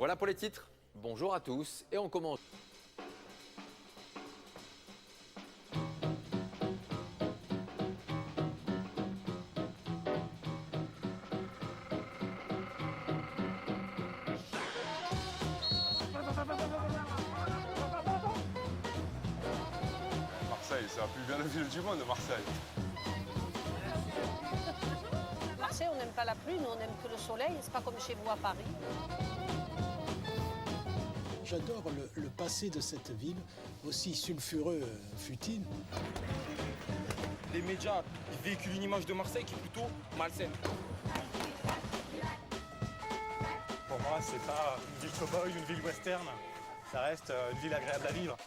Voilà pour les titres. Bonjour à tous et on commence. Marseille, c'est la plus belle ville du monde, Marseille. Marseille, on n'aime pas la pluie, nous on n'aime que le soleil, c'est pas comme chez vous à Paris. J'adore le passé de cette ville, aussi sulfureux fut-il. Les médias ils véhiculent une image de Marseille qui est plutôt malsaine. Pour moi, c'est pas une ville cow-boy, une ville western. Ça reste une ville agréable à vivre.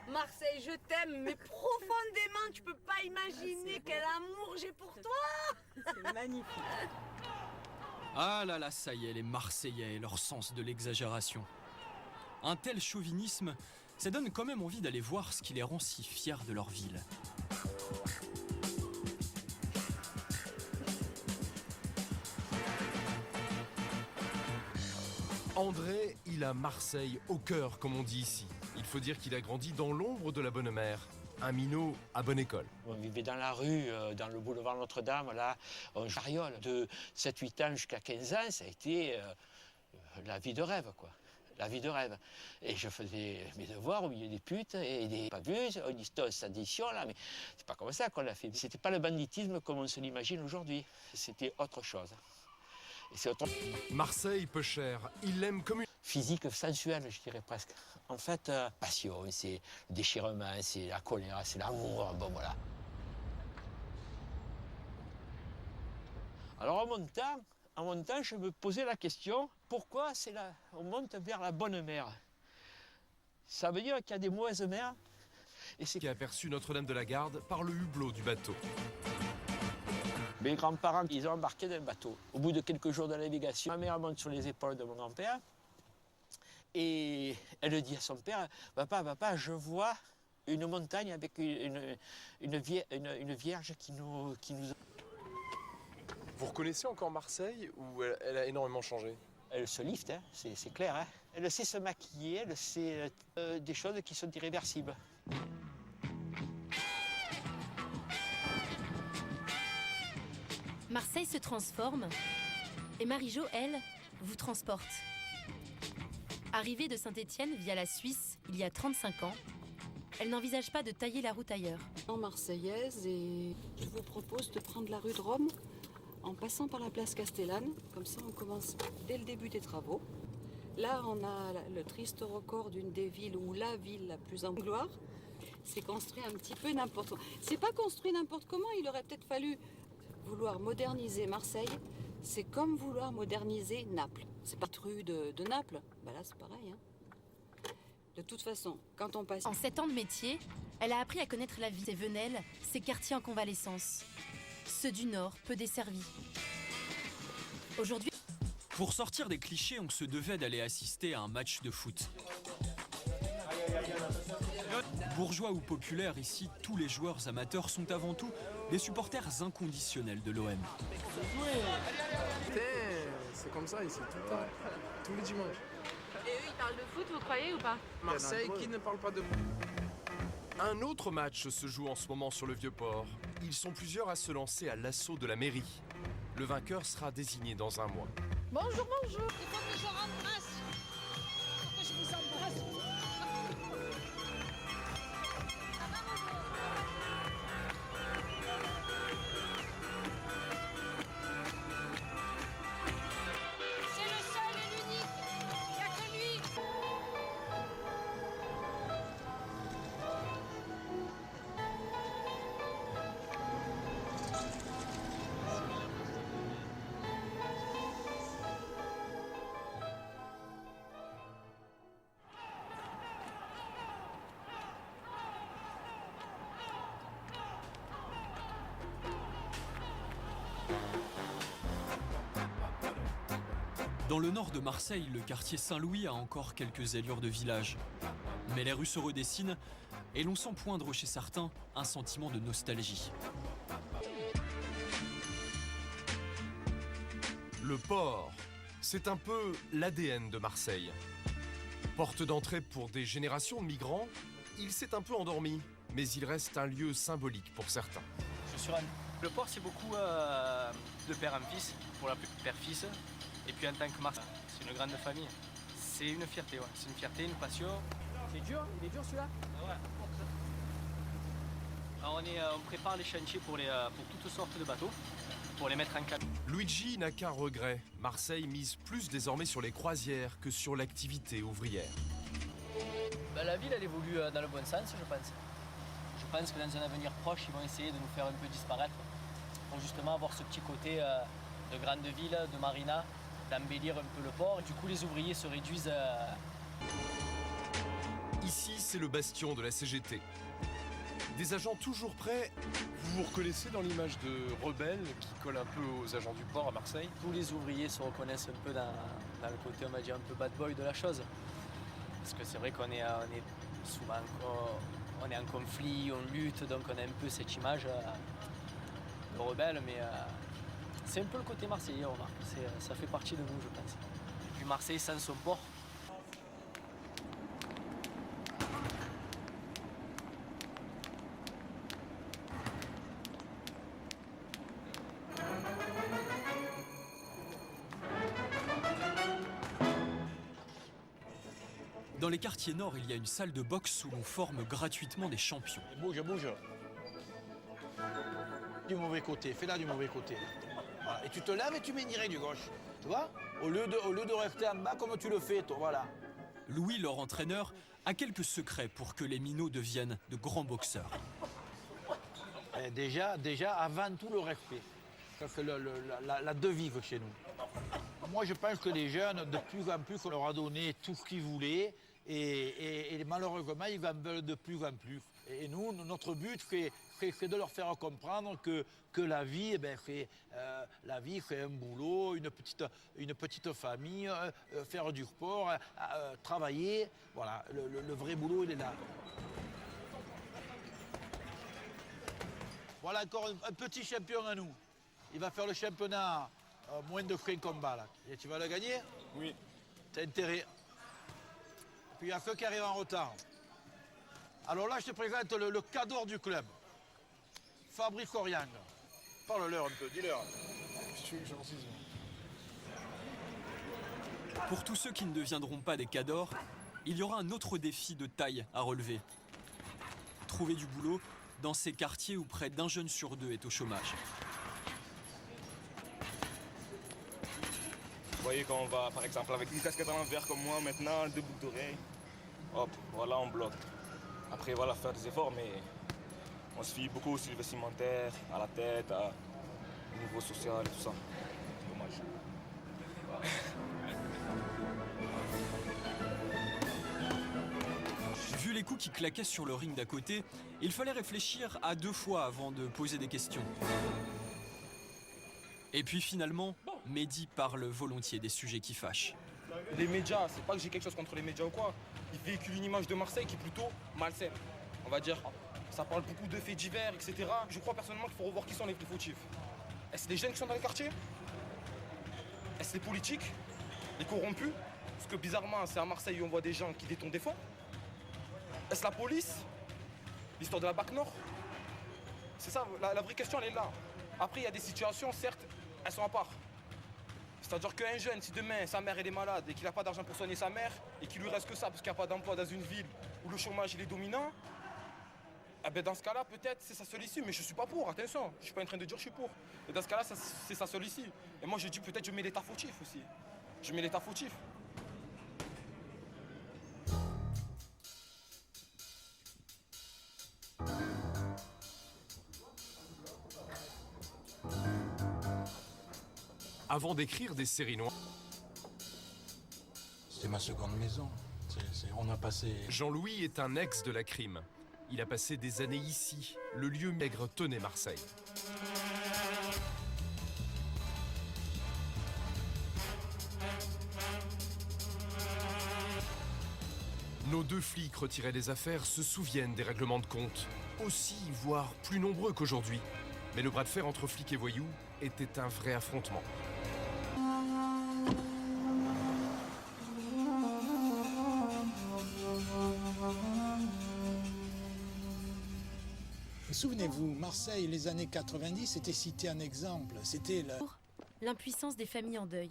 Marseille, je t'aime, mais profondément, tu peux pas imaginer quel amour j'ai pour toi. C'est magnifique. Ah là là, ça y est, les Marseillais et leur sens de l'exagération. Un tel chauvinisme, ça donne quand même envie d'aller voir ce qui les rend si fiers de leur ville. André, il a Marseille au cœur, comme on dit ici. Il faut dire qu'il a grandi dans l'ombre de la Bonne Mère. Un minot à bonne école. On vivait dans la rue, dans le boulevard Notre-Dame, là, en chariole. De 7-8 ans jusqu'à 15 ans, ça a été la vie de rêve, quoi. La vie de rêve. Et je faisais mes devoirs au milieu des putes et des pavuses, une histoire, cette addition, là, mais c'est pas comme ça qu'on l'a fait. C'était pas le banditisme comme on se l'imagine aujourd'hui. C'était autre chose. Et c'est autre... Marseille, peu cher, il l'aime comme une... Physique, sensuelle, je dirais presque. En fait, passion, c'est le déchirement, c'est la colère, c'est l'amour, bon voilà. Alors en montant, je me posais la question, pourquoi on monte vers la bonne mer? Ça veut dire qu'il y a des mauvaises mers. Et c'est qui a aperçu Notre-Dame de la Garde par le hublot du bateau. Mes grands-parents, ils ont embarqué dans un bateau. Au bout de quelques jours de navigation, ma mère monte sur les épaules de mon grand-père. Et elle dit à son père, papa, je vois une montagne avec une vierge qui nous... Vous reconnaissez encore Marseille ou elle a énormément changé? Elle se lifte, hein, c'est clair. Hein. Elle sait se maquiller, elle sait des choses qui sont irréversibles. Marseille se transforme et Marie-Jo, elle, vous transporte. Arrivée de Saint-Étienne via la Suisse il y a 35 ans, elle n'envisage pas de tailler la route ailleurs. En marseillaise, et je vous propose de prendre la rue de Rome en passant par la place Castellane. Comme ça, on commence dès le début des travaux. Là, on a le triste record d'une des villes où la ville la plus en gloire. C'est construit un petit peu n'importe où. C'est pas construit n'importe comment, il aurait peut-être fallu vouloir moderniser Marseille. C'est comme vouloir moderniser Naples. C'est pas rue de Naples. Bah là, c'est pareil. Hein. De toute façon, quand on passe... En 7 ans de métier, elle a appris à connaître la vie, ses venelles, ses quartiers en convalescence. Ceux du Nord, peu desservis. Aujourd'hui... Pour sortir des clichés, on se devait d'aller assister à un match de foot. Bourgeois ou populaires, ici, tous les joueurs amateurs sont avant tout des supporters inconditionnels de l'OM. C'est comme ça ici, tout le temps, tous les dimanches. Et eux, ils parlent de foot, vous croyez ou pas? Marseille, qui ne parle pas de... Un autre match se joue en ce moment sur le Vieux-Port. Ils sont plusieurs à se lancer à l'assaut de la mairie. Le vainqueur sera désigné dans un mois. Bonjour, bonjour. Il faut que je rembrasse. Il faut que je vous embrasse. Dans le nord de Marseille, le quartier Saint-Louis a encore quelques allures de village. Mais les rues se redessinent et l'on sent poindre chez certains un sentiment de nostalgie. Le port, C'est un peu l'ADN de Marseille. Porte d'entrée pour des générations de migrants, il s'est un peu endormi, mais il reste un lieu symbolique pour certains. Je suis ravi. Le port, c'est beaucoup de père en fils, pour la plupart père-fils. Et puis en tant que Marseillais, c'est une grande famille. C'est une fierté, ouais. C'est une fierté, une passion. C'est dur, il est dur celui-là? Ouais. Alors on prépare les chantiers pour toutes sortes de bateaux, pour les mettre en camion. Luigi n'a qu'un regret. Marseille mise plus désormais sur les croisières que sur l'activité ouvrière. La ville, elle évolue dans le bon sens, je pense. Je pense que dans un avenir proche, ils vont essayer de nous faire un peu disparaître pour justement avoir ce petit côté de grande ville, de marina, d'embellir un peu le port. Du coup, les ouvriers se réduisent Ici, c'est le bastion de la CGT. Des agents toujours prêts. Vous vous reconnaissez dans l'image de rebelle qui colle un peu aux agents du port à Marseille? Tous les ouvriers se reconnaissent un peu dans le côté, on va dire, un peu bad boy de la chose. Parce que c'est vrai qu'on est souvent on est en conflit, on lutte, donc on a un peu cette image de rebelle, mais c'est un peu le côté marseillais, remarque. Ça fait partie de nous, je pense. Et puis Marseille sans son port. Dans les quartiers nord, il y a une salle de boxe où l'on forme gratuitement des champions. Bouge, bouge. Du mauvais côté, fais-la du mauvais côté. Voilà. Et tu te lèves et tu mets direct du gauche. Tu vois? Au lieu de rester en bas comme tu le fais, toi, voilà. Louis, leur entraîneur, a quelques secrets pour que les minots deviennent de grands boxeurs. Et déjà, avant tout, le respect. C'est la devise chez nous. Moi, je pense que les jeunes, de plus en plus, on leur a donné tout ce qu'ils voulaient. Et malheureusement, ils en veulent de plus en plus. Et nous, notre but, c'est de leur faire comprendre que la vie, c'est un boulot, une petite famille, faire du sport, travailler. Voilà, le vrai boulot, il est là. Voilà encore un petit champion à nous. Il va faire le championnat moins de 5 combats. Là. Et tu vas le gagner? Oui. T'as intérêt. Puis il y a ceux qui arrivent en retard. Alors là, je te présente le cadre du club. Fabrice Oriang. Parle-leur un peu, dis-leur. Pour tous ceux qui ne deviendront pas des cadors, il y aura un autre défi de taille à relever. Trouver du boulot dans ces quartiers où près d'un jeune sur deux est au chômage. Vous voyez quand on va, par exemple, avec une casquette à l'envers comme moi maintenant, 2 boucles d'oreilles, hop, voilà, on bloque. Après, voilà, faire des efforts, mais on se fie beaucoup sur le vestimentaire, à la tête, au niveau social et tout ça. Dommage. Vu les coups qui claquaient sur le ring d'à côté, il fallait réfléchir à 2 fois avant de poser des questions. Et puis finalement, Mehdi parle volontiers des sujets qui fâchent. Les médias, c'est pas que j'ai quelque chose contre les médias ou quoi. Ils véhiculent une image de Marseille qui est plutôt malsaine, on va dire. Ça parle beaucoup de faits divers, etc. Je crois personnellement qu'il faut revoir qui sont les plus fautifs. Est-ce les jeunes qui sont dans les quartiers? Est-ce les politiques? Les corrompus? Parce que bizarrement, c'est à Marseille où on voit des gens qui détournent des fonds. Est-ce la police? L'histoire de la BAC Nord? C'est ça, la vraie question, elle est là. Après, il y a des situations, certes, elles sont à part. C'est-à-dire qu'un jeune, si demain sa mère elle est malade et qu'il n'a pas d'argent pour soigner sa mère et qu'il lui reste que ça parce qu'il n'y a pas d'emploi dans une ville où le chômage il est dominant, eh ben dans ce cas-là, peut-être c'est sa seule issue. Mais je ne suis pas pour, attention. Je ne suis pas en train de dire que je suis pour. Et dans ce cas-là, c'est sa seule issue. Et moi, je dis peut-être je mets l'État fautif aussi. Je mets l'État fautif. Avant d'écrire des séries noires, C'est ma seconde maison. On a passé... Jean-Louis est un ex de la crime. Il a passé des années ici. Le lieu maigre tenait Marseille. Nos 2 flics retirés des affaires se souviennent des règlements de compte. Aussi, voire plus nombreux qu'aujourd'hui. Mais le bras de fer entre flics et voyous était un vrai affrontement. Souvenez-vous, Marseille, les années 90, c'était cité un exemple. C'était l'impuissance des familles en deuil.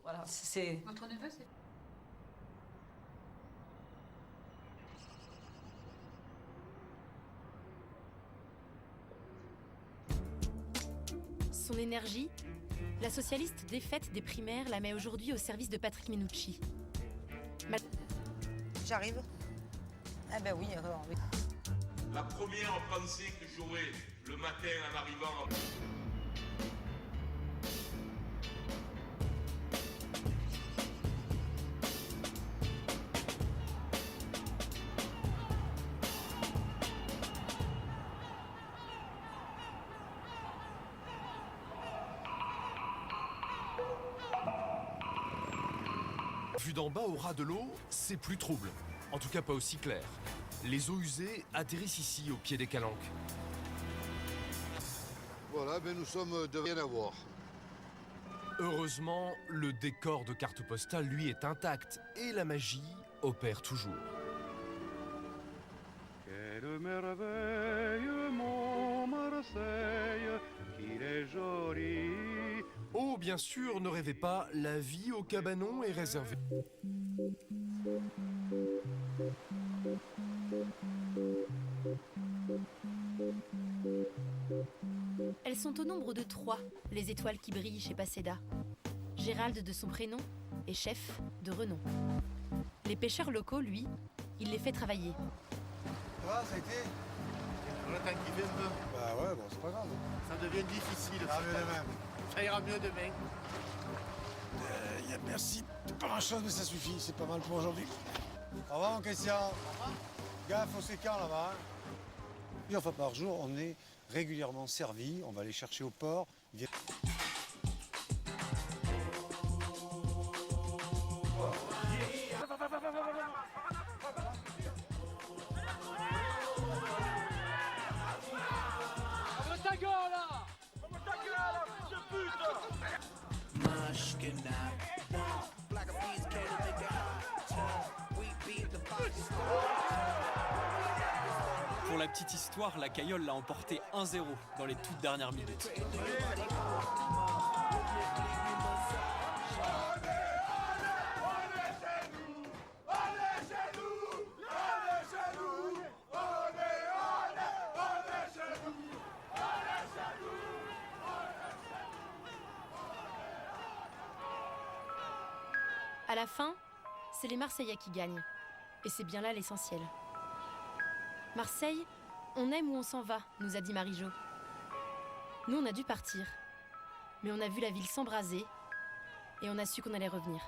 Voilà, c'est... Votre neveu, c'est... Son énergie, la socialiste défaite des primaires la met aujourd'hui au service de Patrick Menucci. J'arrive. Ah ben oui, oui. La première pensée que j'aurai le matin en arrivant... Vu d'en bas au ras de l'eau, c'est plus trouble. En tout cas pas aussi clair. Les eaux usées atterrissent ici au pied des calanques. Voilà, ben nous sommes de rien à voir. Heureusement, le décor de carte postale, lui, est intact et la magie opère toujours. Quelle merveille, mon Marseille, qu'il est joli. Oh, bien sûr, ne rêvez pas, la vie au cabanon est réservée. Elles sont au nombre de 3, les étoiles qui brillent chez Paseda. Gérald de son prénom est chef de renom. Les pêcheurs locaux, lui, il les fait travailler. Ça va, ça a été? On attend qu'il vienne un peu. Bah ouais, bon, c'est pas grave. Ça devient difficile. Ça ira mieux demain. Ça ira mieux demain. Merci, pas grand-chose, mais ça suffit, c'est pas mal pour aujourd'hui. Au revoir, mon Christian. Gaffe au séquent là-bas. Une fois par jour, on est régulièrement servi. On va aller chercher au port. Pour la petite histoire, la Cayolle l'a emporté 1-0 dans les toutes dernières minutes. À la fin, c'est les Marseillais qui gagnent. Et c'est bien là l'essentiel. Marseille, on aime ou on s'en va, nous a dit Marie-Jo. Nous, on a dû partir. Mais on a vu la ville s'embraser et on a su qu'on allait revenir.